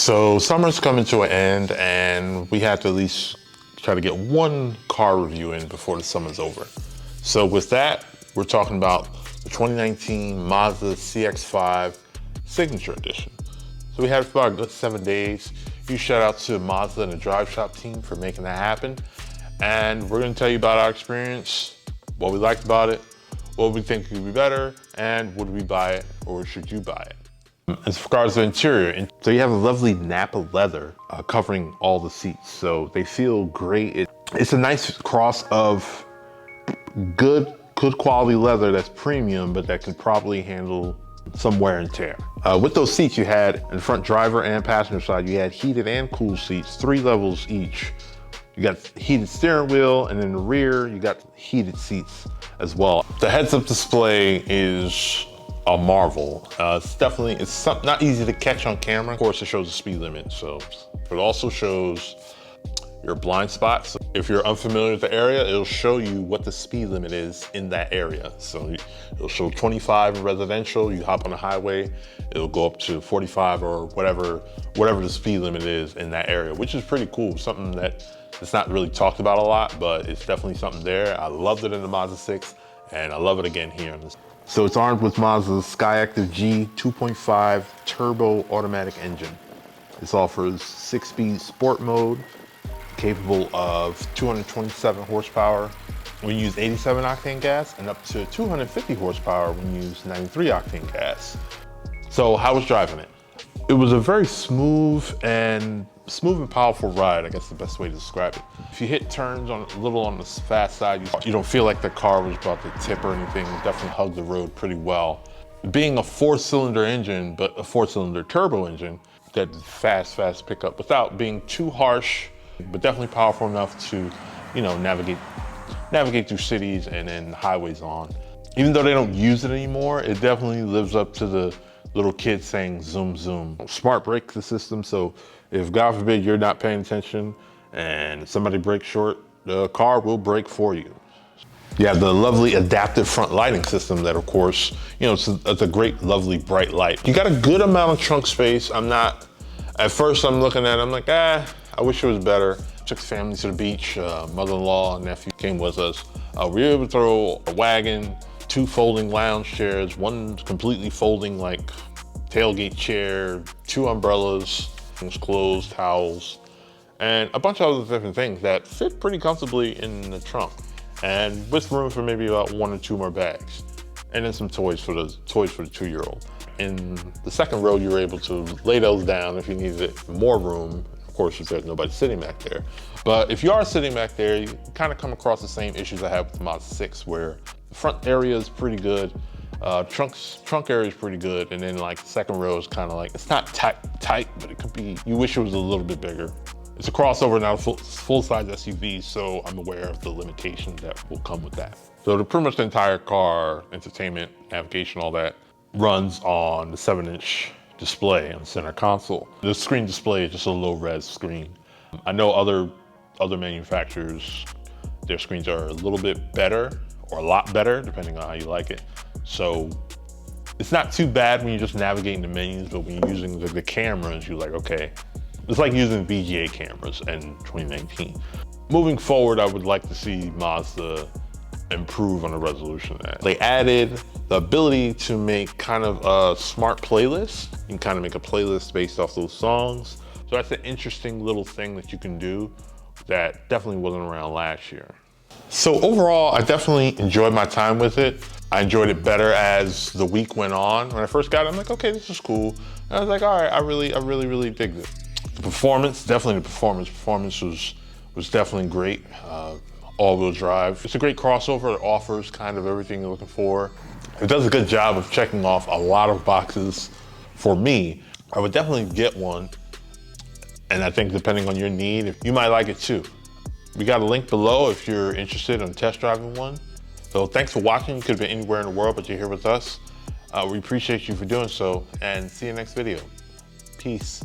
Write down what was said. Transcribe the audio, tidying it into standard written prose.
So summer's coming to an end and we have to at least try to get one car review in before the summer's over. So with that, we're talking about the 2019 Mazda CX-5 Signature Edition. So we had it for about a good 7 days. Huge shout out to Mazda and the drive shop team for making that happen. And we're gonna tell you about our experience, what we liked about it, what we think could be better, and would we buy it or should you buy it? As far as the interior, so you have a lovely Napa leather covering all the seats. So they feel great. It's a nice cross of good quality leather that's premium, but that can probably handle some wear and tear. With those seats you had, in the front driver and passenger side, you had heated and cool seats, 3 levels each. You got heated steering wheel, and in the rear, you got heated seats as well. The heads-up display is a marvel. It's not easy to catch on camera. Of course, it shows the speed limit, so it also shows your blind spots. So if you're unfamiliar with the area, it'll show you what the speed limit is in that area. So it'll show 25 in residential. You hop on the highway, it'll go up to 45 or whatever the speed limit is in that area, which is pretty cool. Something that it's not really talked about a lot, but it's definitely something there. I loved it in the Mazda 6, and I love it again here on this. So it's armed with Mazda's Skyactiv G 2.5 turbo automatic engine. This offers 6-speed sport mode, capable of 227 horsepower when you use 87 octane gas, and up to 250 horsepower when you use 93 octane gas. So how was driving it? It was a very smooth and powerful ride, I guess the best way to describe it. If you hit turns a little on the fast side, you don't feel like the car was about to tip or anything. It definitely hugged the road pretty well. Being a 4-cylinder engine, but a 4-cylinder turbo engine, that fast pickup without being too harsh, but definitely powerful enough to, navigate through cities and then highways on. Even though they don't use it anymore, it definitely lives up to the little kids saying zoom zoom. Smart brake system, so if God forbid you're not paying attention and somebody brakes short, the car will brake for you. You have the lovely adaptive front lighting system that, of course, it's a great, lovely, bright light. You got a good amount of trunk space. At first I'm looking at it, I'm like, I wish it was better. Took the family to the beach, mother-in-law and nephew came with us. We were able to throw a wagon, 2 folding lounge chairs, 1 completely folding like tailgate chair, 2 umbrellas, clothes, towels, and a bunch of other different things that fit pretty comfortably in the trunk, and with room for maybe about 1 or 2 more bags, and then some toys for the 2-year-old. In the second row, you were able to lay those down if you needed more room. Of course, if there's nobody sitting back there. But if you are sitting back there, you kind of come across the same issues I have with the Mazda 6, where the front area is pretty good, trunk area is pretty good, and then like the second row is kind of like, it's not tight, but it could be, you wish it was a little bit bigger. It's a crossover, not a full-size SUV, so I'm aware of the limitations that will come with that. So pretty much the entire car, entertainment, navigation, all that, runs on the 7-inch display on the center console. The screen display is just a low-res screen. I know other manufacturers, their screens are a little bit better, or a lot better, depending on how you like it. So it's not too bad when you're just navigating the menus, but when you're using the cameras, you're like, okay. It's like using VGA cameras in 2019. Moving forward, I would like to see Mazda improve on the resolution of that. They added the ability to make kind of a smart playlist. You can kind of make a playlist based off those songs. So that's an interesting little thing that you can do that definitely wasn't around last year. So overall, I definitely enjoyed my time with it. I enjoyed it better as the week went on. When I first got it, I'm like, okay, this is cool. And I was like, all right, I really digged it. The performance, definitely the performance was definitely great. All-wheel drive. It's a great crossover. It offers kind of everything you're looking for. It does a good job of checking off a lot of boxes for me. I would definitely get one. And I think depending on your need, you might like it too. We got a link below if you're interested in test driving one. So thanks for watching. You could have been anywhere in the world, but you're here with us. We appreciate you for doing so, and see you next video. Peace.